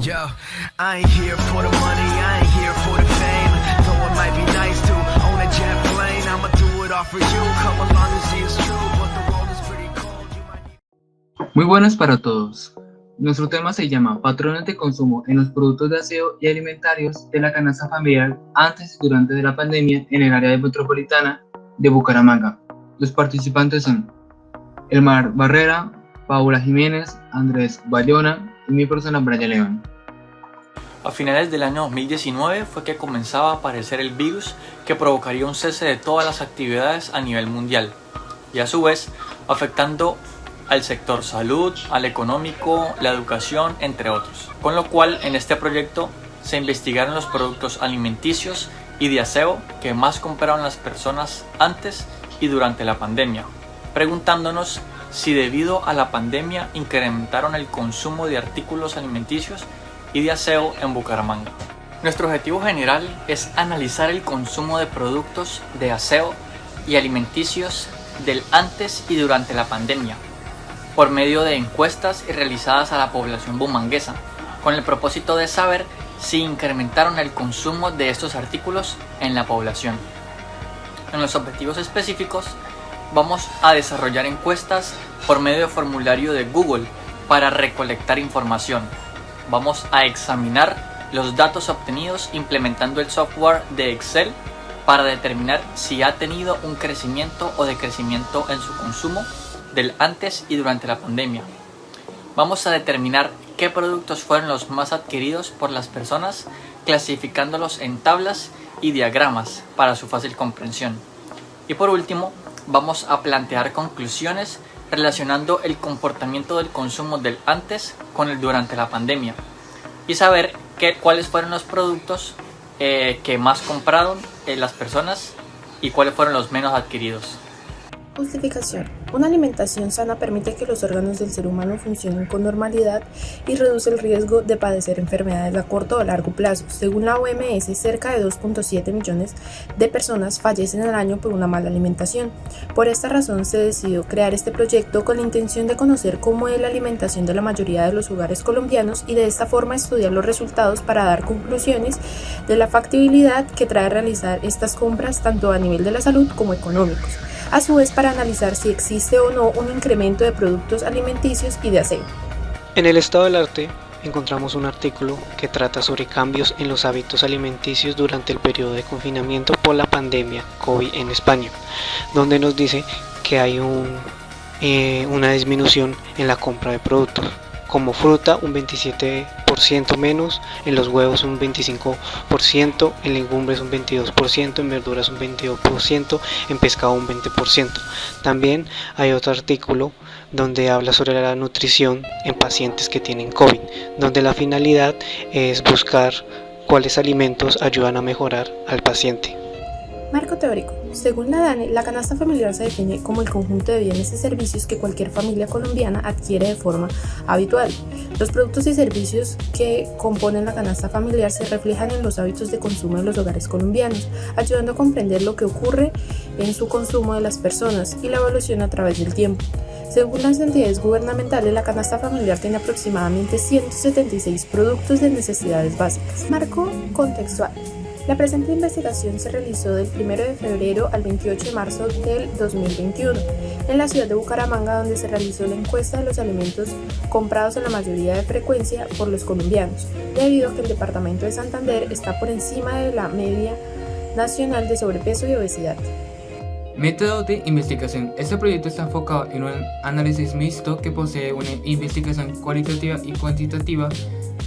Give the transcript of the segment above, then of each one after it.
Yo, I ain't here for the money, I ain't here for the fame. Though it might be nice to own a jet plane, I'ma do it all for you. Come along and see it's true, but the world is pretty cold. You might... Muy buenas para todos. Nuestro tema se llama Patrones de consumo en los productos de aseo y alimentarios de la canasta familiar antes y durante de la pandemia en el área metropolitana de Bucaramanga. Los participantes son Elmar Barrera, Paula Jiménez, Andrés Bayona y mi persona Brian León. A finales del año 2019 fue que comenzaba a aparecer el virus que provocaría un cese de todas las actividades a nivel mundial y a su vez afectando al sector salud, al económico, la educación, entre otros. Con lo cual en este proyecto se investigaron los productos alimenticios y de aseo que más compraron las personas antes y durante la pandemia, preguntándonos si debido a la pandemia incrementaron el consumo de artículos alimenticios y de aseo en Bucaramanga. Nuestro objetivo general es analizar el consumo de productos de aseo y alimenticios del antes y durante la pandemia, por medio de encuestas realizadas a la población bumanguesa, con el propósito de saber si incrementaron el consumo de estos artículos en la población. En los objetivos específicos, vamos a desarrollar encuestas por medio de formulario de Google para recolectar información. Vamos a examinar los datos obtenidos implementando el software de Excel para determinar si ha tenido un crecimiento o decrecimiento en su consumo del antes y durante la pandemia. Vamos a determinar qué productos fueron los más adquiridos por las personas, clasificándolos en tablas y diagramas para su fácil comprensión. Y por último, vamos a plantear conclusiones relacionando el comportamiento del consumo del antes con el durante la pandemia y saber cuáles fueron los productos que más compraron las personas y cuáles fueron los menos adquiridos. Justificación. Una alimentación sana permite que los órganos del ser humano funcionen con normalidad y reduce el riesgo de padecer enfermedades a corto o largo plazo. Según la OMS, cerca de 2.7 millones de personas fallecen al año por una mala alimentación. Por esta razón se decidió crear este proyecto con la intención de conocer cómo es la alimentación de la mayoría de los hogares colombianos y de esta forma estudiar los resultados para dar conclusiones de la factibilidad que trae realizar estas compras tanto a nivel de la salud como económicos. A su vez, para analizar si existe o no un incremento de productos alimenticios y de aseo. En el estado del arte encontramos un artículo que trata sobre cambios en los hábitos alimenticios durante el periodo de confinamiento por la pandemia COVID en España, donde nos dice que hay una disminución en la compra de productos, como fruta un 27% menos, en los huevos un 25%, en legumbres un 22%, en verduras un 22%, en pescado un 20%. También hay otro artículo donde habla sobre la nutrición en pacientes que tienen COVID, donde la finalidad es buscar cuáles alimentos ayudan a mejorar al paciente. Marco teórico. Según la DANE, la canasta familiar se define como el conjunto de bienes y servicios que cualquier familia colombiana adquiere de forma habitual. Los productos y servicios que componen la canasta familiar se reflejan en los hábitos de consumo de los hogares colombianos, ayudando a comprender lo que ocurre en su consumo de las personas y la evolución a través del tiempo. Según las entidades gubernamentales, la canasta familiar tiene aproximadamente 176 productos de necesidades básicas. Marco contextual. La presente investigación se realizó del 1 de febrero al 28 de marzo del 2021 en la ciudad de Bucaramanga, donde se realizó la encuesta de los alimentos comprados en la mayoría de frecuencia por los colombianos, debido a que el departamento de Santander está por encima de la media nacional de sobrepeso y obesidad. Método de investigación. Este proyecto está enfocado en un análisis mixto que posee una investigación cualitativa y cuantitativa,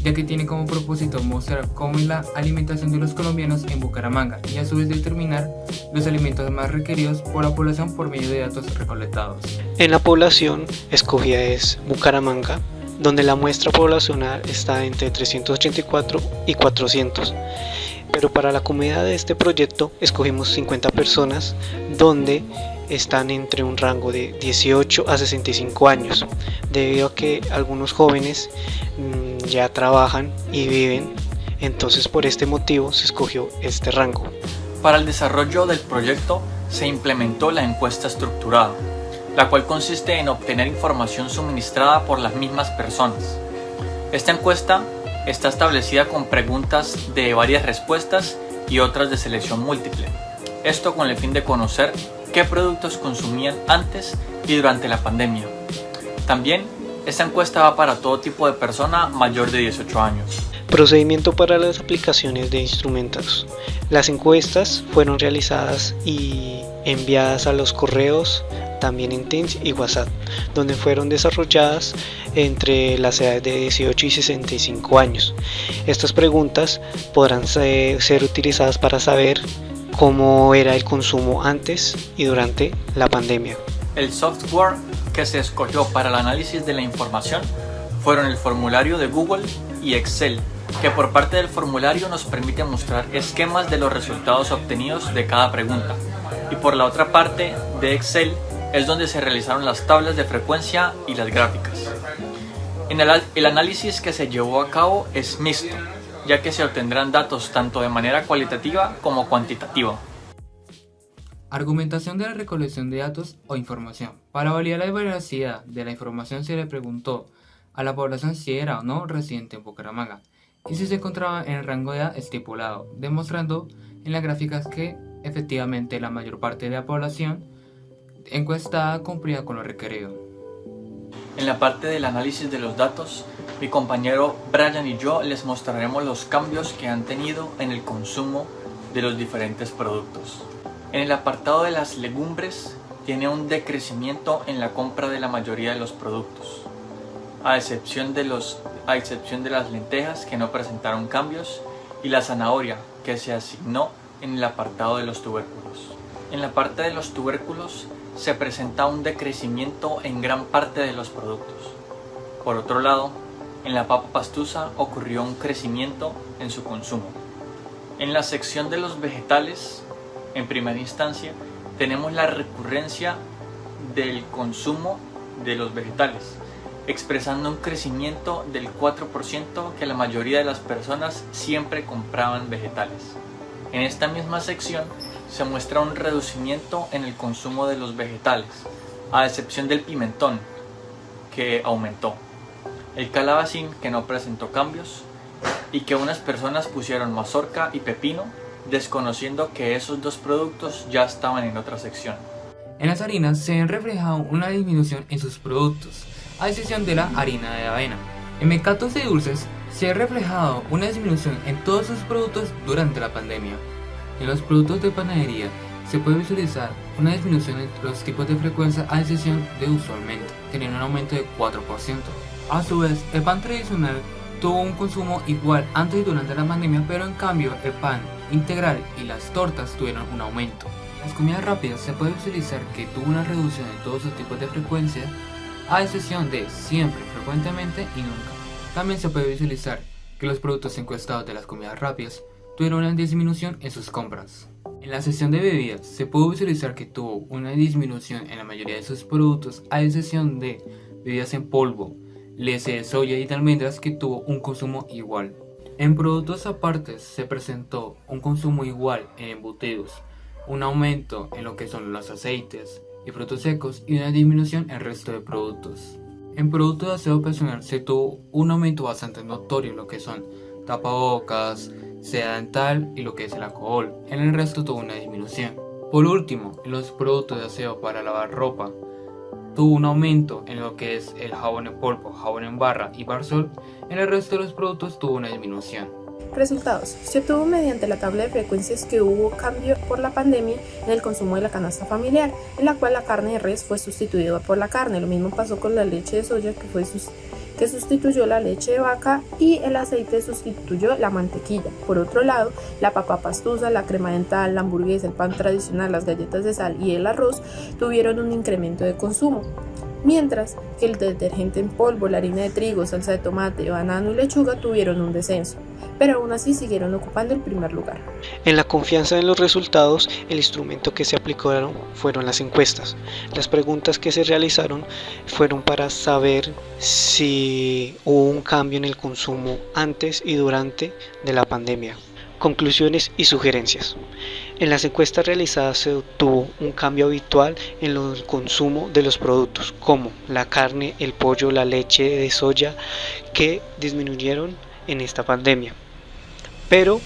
ya que tiene como propósito mostrar cómo es la alimentación de los colombianos en Bucaramanga y a su vez determinar los alimentos más requeridos por la población por medio de datos recolectados. En la población escogida es Bucaramanga, donde la muestra poblacional está entre 384 y 400. Pero para la comunidad de este proyecto escogimos 50 personas, donde están entre un rango de 18 a 65 años, debido a que algunos jóvenes ya trabajan y viven, entonces por este motivo se escogió este rango. Para el desarrollo del proyecto se implementó la encuesta estructurada, la cual consiste en obtener información suministrada por las mismas personas. Esta encuesta está establecida con preguntas de varias respuestas y otras de selección múltiple. Esto con el fin de conocer qué productos consumían antes y durante la pandemia. También, esta encuesta va para todo tipo de persona mayor de 18 años. Procedimiento para las aplicaciones de instrumentos. Las encuestas fueron realizadas y enviadas a los correos, también en Teams y WhatsApp, donde fueron desarrolladas entre las edades de 18 y 65 años. Estas preguntas podrán ser utilizadas para saber cómo era el consumo antes y durante la pandemia. El software que se escogió para el análisis de la información fueron el formulario de Google y Excel, que por parte del formulario nos permite mostrar esquemas de los resultados obtenidos de cada pregunta, y por la otra parte de Excel es donde se realizaron las tablas de frecuencia y las gráficas. El análisis que se llevó a cabo es mixto, ya que se obtendrán datos tanto de manera cualitativa como cuantitativa. Argumentación de la recolección de datos o información. Para validar la veracidad de la información se le preguntó a la población si era o no residente en Bucaramanga y si se encontraba en el rango de edad estipulado, demostrando en las gráficas que efectivamente la mayor parte de la población encuestada cumplía con lo requerido. En la parte del análisis de los datos, mi compañero Brian y yo les mostraremos los cambios que han tenido en el consumo de los diferentes productos. En el apartado de las legumbres, tiene un decrecimiento en la compra de la mayoría de los productos, a excepción de las lentejas, que no presentaron cambios, y la zanahoria, que se asignó en el apartado de los tubérculos. En la parte de los tubérculos se presenta un decrecimiento en gran parte de los productos. Por otro lado, en la papa pastusa ocurrió un crecimiento en su consumo. En la sección de los vegetales, en primera instancia, tenemos la recurrencia del consumo de los vegetales, expresando un crecimiento del 4%, que la mayoría de las personas siempre compraban vegetales. En esta misma sección se muestra un reducimiento en el consumo de los vegetales, a excepción del pimentón, que aumentó, el calabacín, que no presentó cambios, y que unas personas pusieron mazorca y pepino, desconociendo que esos dos productos ya estaban en otra sección. En las harinas se han reflejado una disminución en sus productos, a excepción de la harina de avena. En mecatos de dulces se ha reflejado una disminución en todos sus productos durante la pandemia. En los productos de panadería se puede visualizar una disminución en los tipos de frecuencia a excepción de usualmente, teniendo un aumento de 4%. A su vez, el pan tradicional tuvo un consumo igual antes y durante la pandemia, pero en cambio el pan integral y las tortas tuvieron un aumento. En las comidas rápidas se puede visualizar que tuvo una reducción en todos sus tipos de frecuencia, a excepción de siempre, frecuentemente y nunca. También se puede visualizar que los productos encuestados de las comidas rápidas tuvieron una disminución en sus compras. En la sección de bebidas se pudo visualizar que tuvo una disminución en la mayoría de sus productos, a excepción de bebidas en polvo, leche de soya y de almendras, que tuvo un consumo igual. En productos apartes se presentó un consumo igual en embutidos, un aumento en lo que son los aceites y frutos secos y una disminución en el resto de productos. En productos de aseo personal se tuvo un aumento bastante notorio en lo que son tapabocas, seda dental y lo que es el alcohol. En el resto tuvo una disminución. Por último, en los productos de aseo para lavar ropa tuvo un aumento en lo que es el jabón en polvo, jabón en barra y Barsol. En el resto de los productos tuvo una disminución. Resultados. Se obtuvo mediante la tabla de frecuencias que hubo cambio por la pandemia en el consumo de la canasta familiar, en la cual la carne de res fue sustituida por la carne. Lo mismo pasó con la leche de soya, que sustituyó la leche de vaca, y el aceite sustituyó la mantequilla. Por otro lado, la papa pastusa, la crema dental, la hamburguesa, el pan tradicional, las galletas de sal y el arroz tuvieron un incremento de consumo, mientras que el detergente en polvo, la harina de trigo, salsa de tomate, banano y lechuga tuvieron un descenso, pero aún así siguieron ocupando el primer lugar. En la confianza en los resultados, el instrumento que se aplicaron fueron las encuestas. Las preguntas que se realizaron fueron para saber si hubo un cambio en el consumo antes y durante de la pandemia. Conclusiones y sugerencias. En las encuestas realizadas se obtuvo un cambio habitual en el consumo de los productos, como la carne, el pollo, la leche de soya, que disminuyeron en esta pandemia. Pero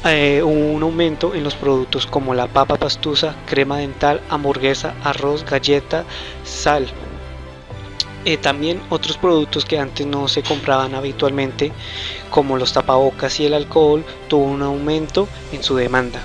hubo un aumento en los productos como la papa pastusa, crema dental, hamburguesa, arroz, galleta, sal. También otros productos que antes no se compraban habitualmente, como los tapabocas y el alcohol, tuvo un aumento en su demanda.